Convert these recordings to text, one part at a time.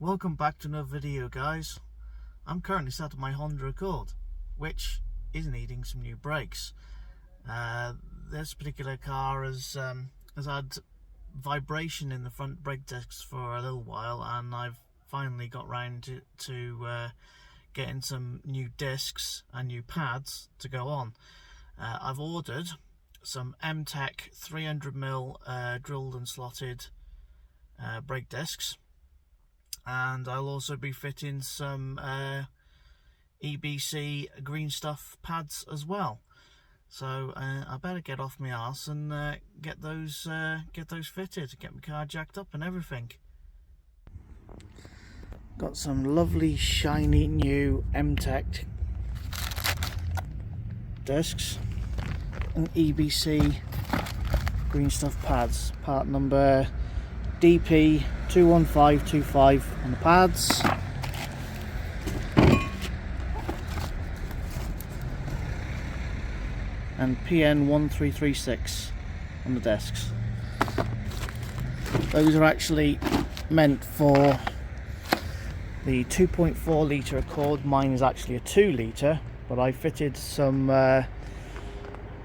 Welcome back to another video, guys. I'm currently sat on my Honda Accord, which is needing some new brakes. This particular car has had vibration in the front brake discs for a little while, and I've finally got round to getting some new discs and new pads to go on. I've ordered some MTEC 300mm drilled and slotted brake discs, and I'll also be fitting some EBC Greenstuff pads as well. So I better get off my arse and get those fitted, get my car jacked up and everything. Got some lovely shiny new MTEC discs and EBC Greenstuff pads, part number DP 21525 on the pads, and PN 1336 on the discs. Those are actually meant for the 2.4 litre Accord. Mine is actually a 2 litre, but I fitted some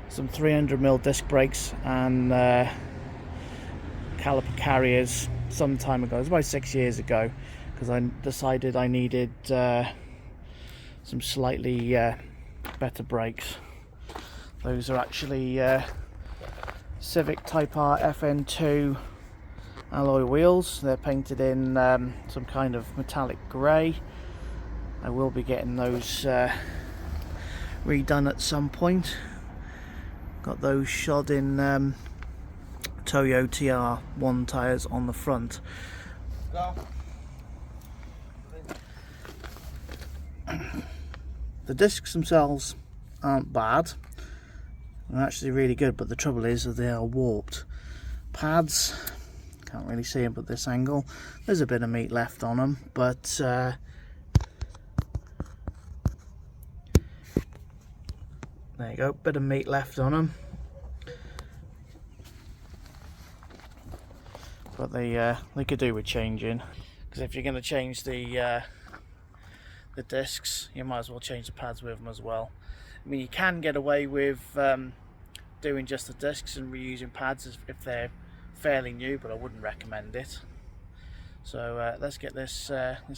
300mm disc brakes and caliper carriers some time ago. It was about 6 years ago, because I decided I needed some slightly better brakes. Those are actually Civic Type R FN2 alloy wheels. They're painted in some kind of metallic grey. I will be getting those redone at some point. Got those shod in Toyo TR1 tyres on the front. The discs themselves aren't bad, they're actually really good, but the trouble is that they are warped. Pads, can't really see them at this angle, there's a bit of meat left on them, but there you go, bit of meat left on them. But they could do with changing, because if you're going to change the discs, you might as well change the pads with them as well. I mean, you can get away with doing just the discs and reusing pads if they're fairly new, but I wouldn't recommend it. So let's get this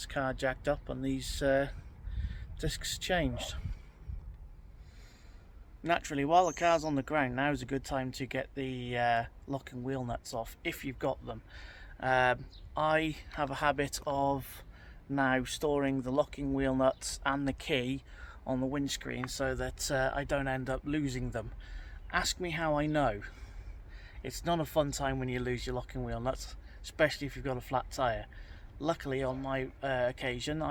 car jacked up and these discs changed. Naturally, while the car's on the ground, now is a good time to get the locking wheel nuts off, if you've got them. I have a habit of now storing the locking wheel nuts and the key on the windscreen so that I don't end up losing them. Ask me how I know. It's not a fun time when you lose your locking wheel nuts, especially if you've got a flat tyre. Luckily, on my occasion,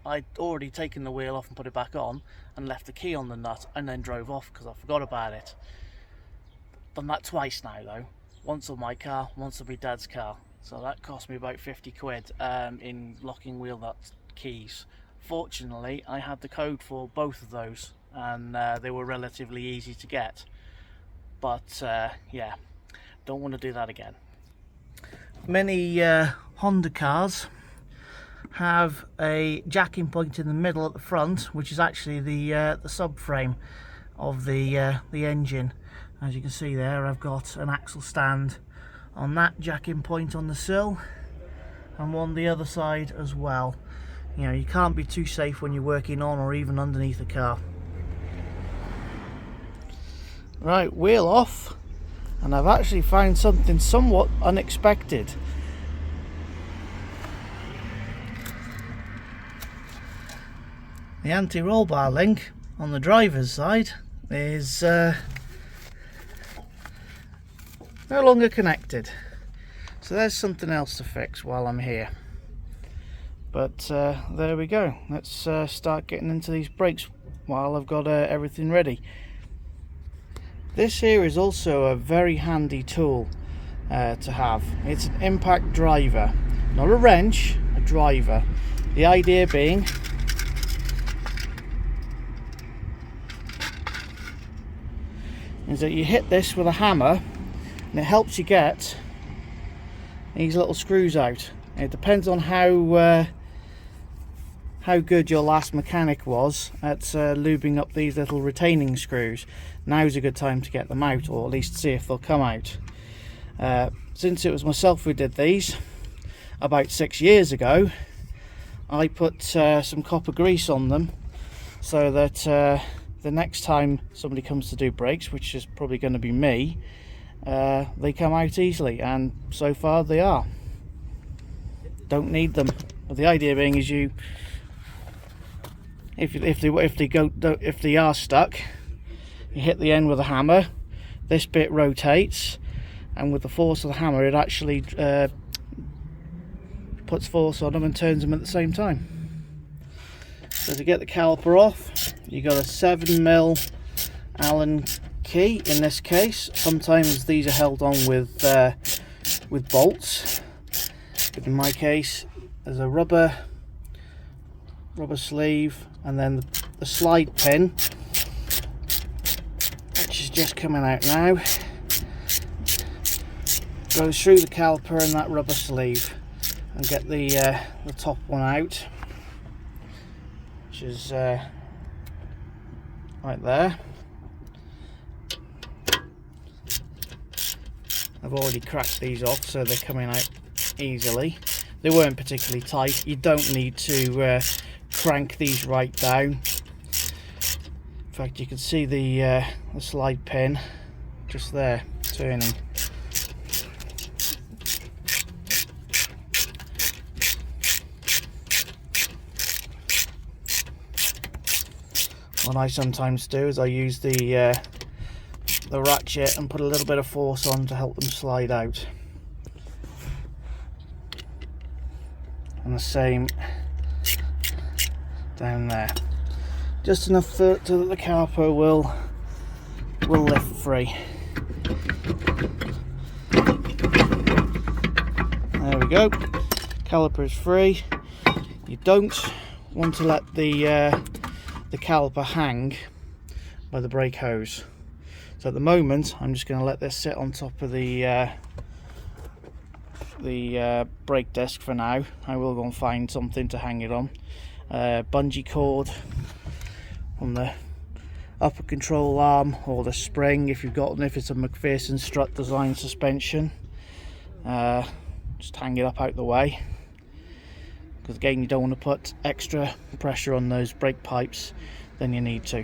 I'd already taken the wheel off and put it back on and left the key on the nut and then drove off because I forgot about it. Done that twice now though, once on my car, once on my dad's car, so that cost me about 50 quid in locking wheel nut keys. Fortunately, I had the code for both of those, and they were relatively easy to get, but yeah, don't want to do that again. Many Honda cars have a jacking point in the middle at the front, which is actually the subframe of the engine. As you can see there, I've got an axle stand on that jacking point on the sill, and on the other side as well. You know, you can't be too safe when you're working on or even underneath a car. Right, wheel off, and I've actually found something somewhat unexpected. The anti-roll bar link on the driver's side is no longer connected, so there's something else to fix while I'm here. But there we go. Let's start getting into these brakes while I've got everything ready. This here is also a very handy tool to have. It's an impact driver, not a wrench, a driver. The idea being is that you hit this with a hammer and it helps you get these little screws out. It depends on how good your last mechanic was at lubing up these little retaining screws. Now's a good time to get them out, or at least see if they'll come out. Since it was myself who did these about 6 years ago, I put some copper grease on them so that the next time somebody comes to do brakes, which is probably going to be me, they come out easily, and so far they are. Don't need them. But the idea being is if they are stuck, you hit the end with a hammer. This bit rotates, and with the force of the hammer, it actually puts force on them and turns them at the same time. So to get the caliper off, you got a 7mm Allen key in this case. Sometimes these are held on with bolts, but in my case there's a rubber sleeve, and then the slide pin, which is just coming out now, goes through the caliper and that rubber sleeve, and get the top one out, which is right there. I've already cracked these off, so they're coming out easily. They weren't particularly tight. You don't need to crank these right down. In fact, you can see the slide pin just there turning. What I sometimes do is I use the ratchet and put a little bit of force on to help them slide out. And the same down there. Just enough so that the caliper will lift free. There we go. Caliper is free. You don't want to let the caliper hang by the brake hose. So at the moment, I'm just going to let this sit on top of the brake disc for now. I will go and find something to hang it on. Bungee cord on the upper control arm, or the spring if you've got one, if it's a McPherson strut design suspension. Just hang it up out the way, because again, you don't want to put extra pressure on those brake pipes than you need to.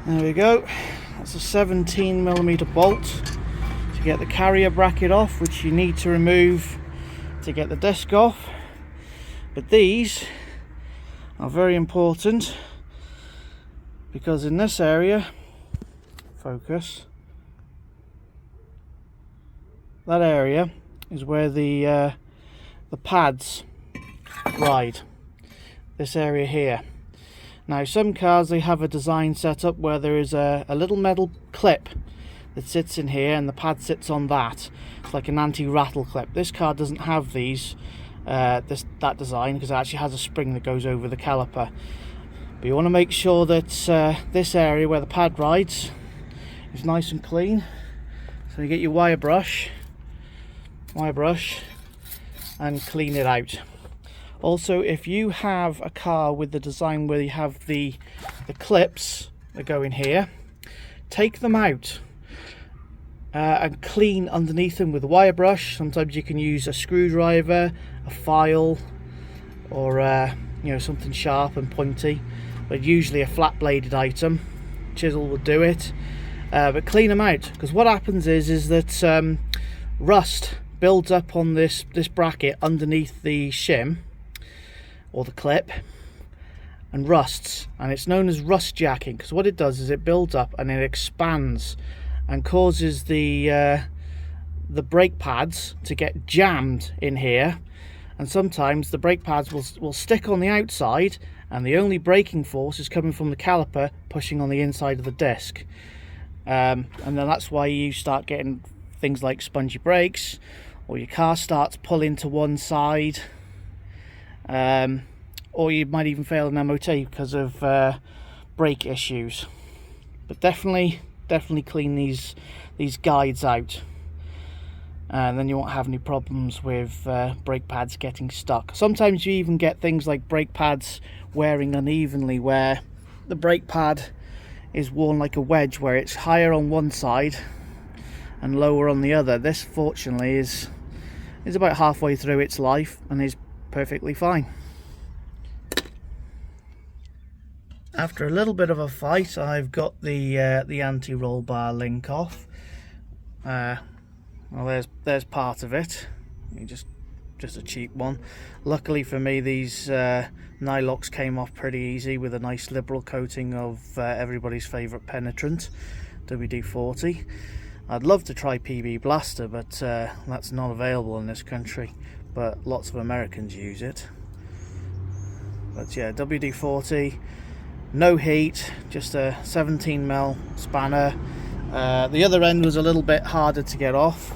There we go. That's a 17mm bolt to get the carrier bracket off, which you need to remove to get the disc off. But these are very important, because in this area, focus, that area is where the pads ride. This area here. Now, some cars, they have a design set up where there is a little metal clip that sits in here, and the pad sits on that. It's like an anti-rattle clip. This car doesn't have these, that design, because it actually has a spring that goes over the caliper. But you want to make sure that this area where the pad rides is nice and clean. So you get your wire brush and clean it out. Also, if you have a car with the design where you have the clips that go in here, take them out and clean underneath them with a wire brush. Sometimes you can use a screwdriver, a file, or something sharp and pointy, but usually a flat bladed item. Chisel will do it, but clean them out, because what happens is that rust builds up on this bracket underneath the shim or the clip, and rusts, and it's known as rust jacking, because what it does is it builds up and it expands and causes the brake pads to get jammed in here, and sometimes the brake pads will stick on the outside, and the only braking force is coming from the caliper pushing on the inside of the disc, and then that's why you start getting things like spongy brakes, or your car starts pulling to one side, or you might even fail an MOT because of brake issues. But definitely clean these guides out. and then you won't have any problems with brake pads getting stuck. Sometimes you even get things like brake pads wearing unevenly, where the brake pad is worn like a wedge, where it's higher on one side and lower on the other. This fortunately is about halfway through its life and is perfectly fine. After a little bit of a fight, I've got the anti-roll bar link off. Well, there's part of it. Just a cheap one. Luckily for me, these nylocks came off pretty easy with a nice liberal coating of everybody's favourite penetrant, WD-40. I'd love to try PB Blaster, but that's not available in this country, but lots of Americans use it. But yeah, WD-40, no heat, just a 17mm spanner. The other end was a little bit harder to get off,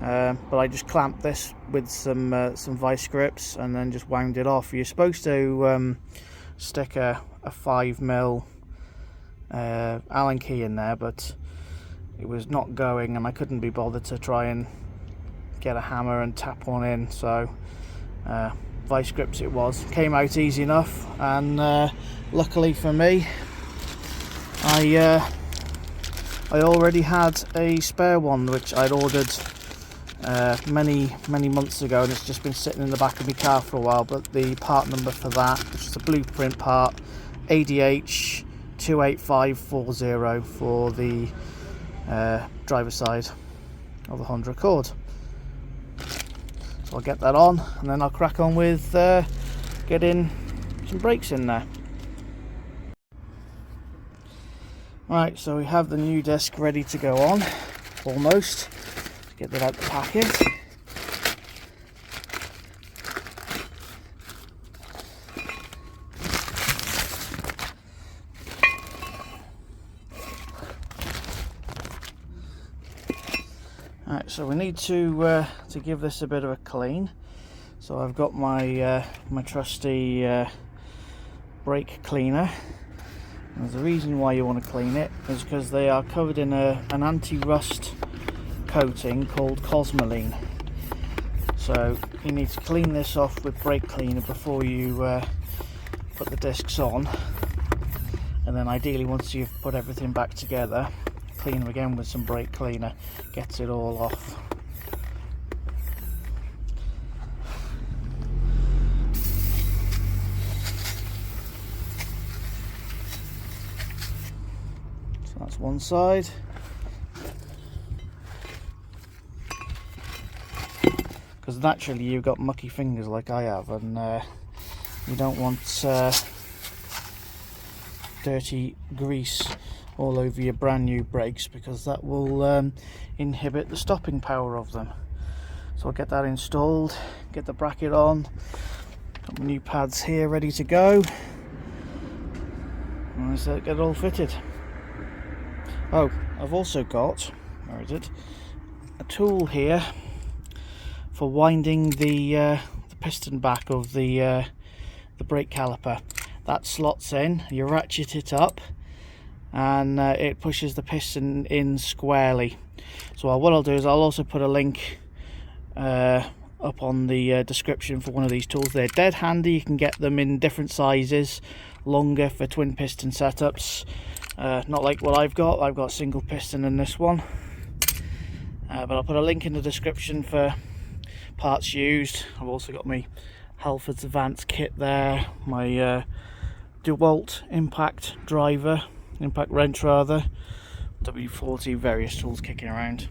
but I just clamped this with some vice grips and then just wound it off. You're supposed to stick a 5mm Allen key in there, but it was not going, and I couldn't be bothered to try and get a hammer and tap one in, so vice grips it was. Came out easy enough, and luckily for me, I already had a spare one which I'd ordered many months ago, and it's just been sitting in the back of my car for a while. But the part number for that, which is a blueprint part, ADH 28540 for the driver's side of the Honda Accord. So I'll get that on, and then I'll crack on with getting some brakes in there. Right, so we have the new disc ready to go on, almost. Let's get that out the packet. Right, so we need to give this a bit of a clean. So I've got my my trusty brake cleaner. And the reason why you want to clean it is because they are covered in an anti-rust coating called Cosmoline. So you need to clean this off with brake cleaner before you put the discs on, and then ideally once you've put everything back together, clean them again with some brake cleaner, gets it all off. So that's one side. Because naturally you've got mucky fingers like I have, and you don't want dirty grease all over your brand new brakes, because that will inhibit the stopping power of them. So I'll get that installed, get the bracket on, got my new pads here ready to go, and let's get it all fitted. Oh, I've also got, where is it, a tool here for winding the piston back of the brake caliper. That slots in, you ratchet it up, and it pushes the piston in squarely. So what I'll do is I'll also put a link up on the description for one of these tools. They're dead handy. You can get them in different sizes, longer for twin piston setups, not like what I've got single piston in this one, but I'll put a link in the description for parts used. I've also got my Halfords Advanced kit there, my DeWalt impact wrench rather, W40, various tools kicking around.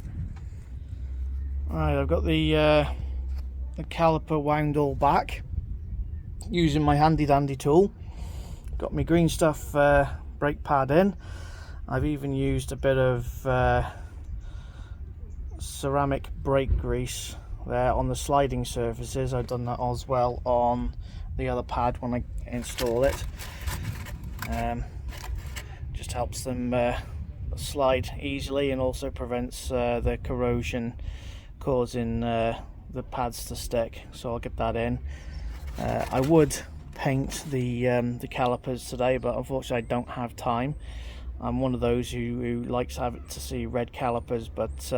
Right, I've got the caliper wound all back using my handy dandy tool. Got my Greenstuff brake pad in. I've even used a bit of ceramic brake grease there on the sliding surfaces. I've done that as well on the other pad when I install it. Just helps them slide easily, and also prevents the corrosion causing the pads to stick. So I'll get that in. I would paint the calipers today, but unfortunately I don't have time. I'm one of those who likes to see red calipers, but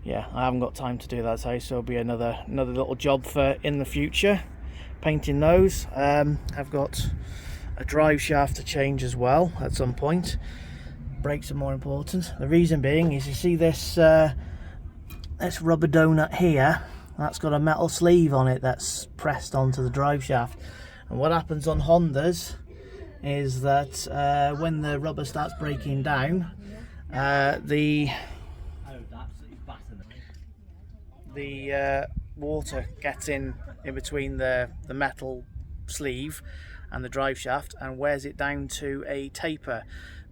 yeah, I haven't got time to do that today, so it'll be another little job for in the future, painting those. I've got a drive shaft to change as well at some point. Brakes are more important. The reason being is, you see this this rubber donut here, that's got a metal sleeve on it that's pressed onto the drive shaft. And what happens on Hondas is that when the rubber starts breaking down, the water gets in between the metal sleeve and the drive shaft and wears it down to a taper.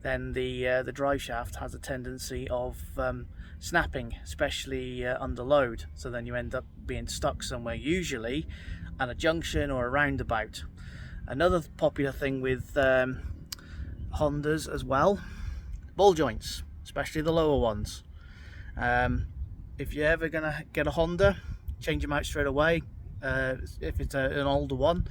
Then the drive shaft has a tendency of snapping, especially under load. So then you end up being stuck somewhere, usually at a junction or a roundabout. Another popular thing with Hondas as well, ball joints, especially the lower ones. If you're ever gonna get a Honda, change them out straight away. If it's an older one,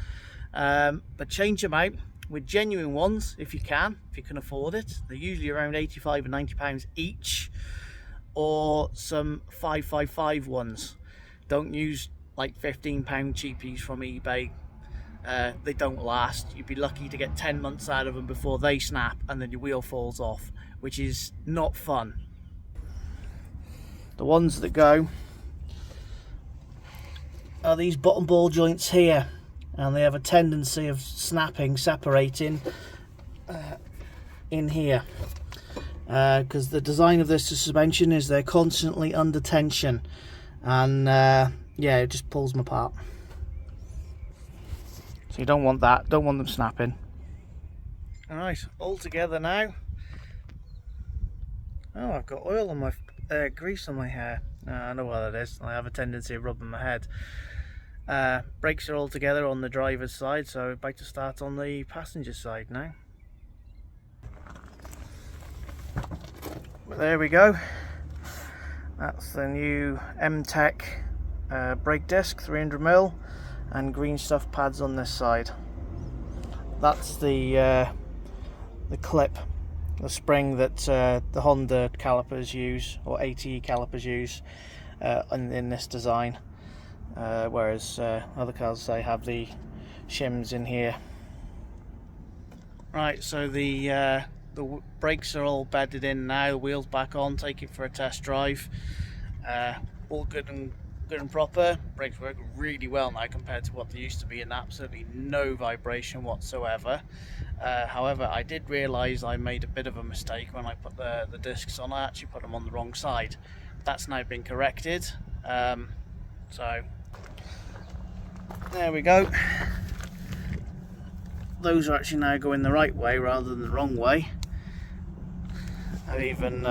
but change them out with genuine ones if you can afford it. They're usually around 85 and 90 pounds each, or some 555 ones. Don't use like 15 pound cheapies from eBay. They don't last. You'd be lucky to get 10 months out of them before they snap and then your wheel falls off, which is not fun. The ones that go are these bottom ball joints here, and they have a tendency of snapping, separating in here, because the design of this suspension is they're constantly under tension, and yeah, it just pulls them apart. So you don't want that, don't want them snapping. Alright, all together now. Oh, I've got oil on my grease on my hair. I know what that is. I have a tendency of rubbing my head. Brakes are all together on the driver's side, so about to start on the passenger side now. But there we go. That's the new MTEC brake disc, 300mm, and Greenstuff pads on this side. That's the clip, the spring that the Honda calipers use, or ATE calipers use in this design. Whereas other cars, they have the shims in here. Right, so the brakes are all bedded in now, the wheels back on, take it for a test drive. All good and proper. Brakes work really well now compared to what they used to be, and absolutely no vibration whatsoever. However, I did realise I made a bit of a mistake when I put the discs on. I actually put them on the wrong side. That's now been corrected. So there we go. Those are actually now going the right way rather than the wrong way. I've even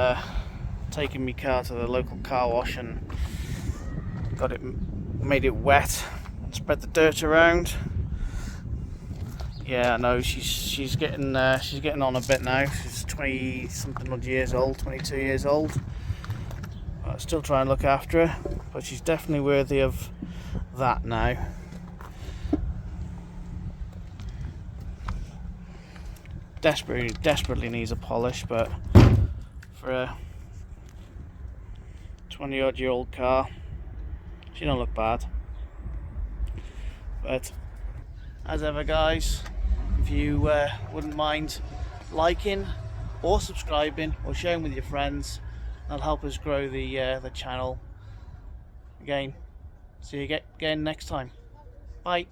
taken my car to the local car wash and made it wet and spread the dirt around. Yeah, I know she's getting on a bit now. She's 20 something odd years old, 22 years old. I still try and look after her, but she's definitely worthy of that now. Desperately needs a polish, but for a 20 odd year old car, she don't look bad. But as ever, guys, if you wouldn't mind liking or subscribing or sharing with your friends, that'll help us grow the channel. Again, see you again next time. Bye.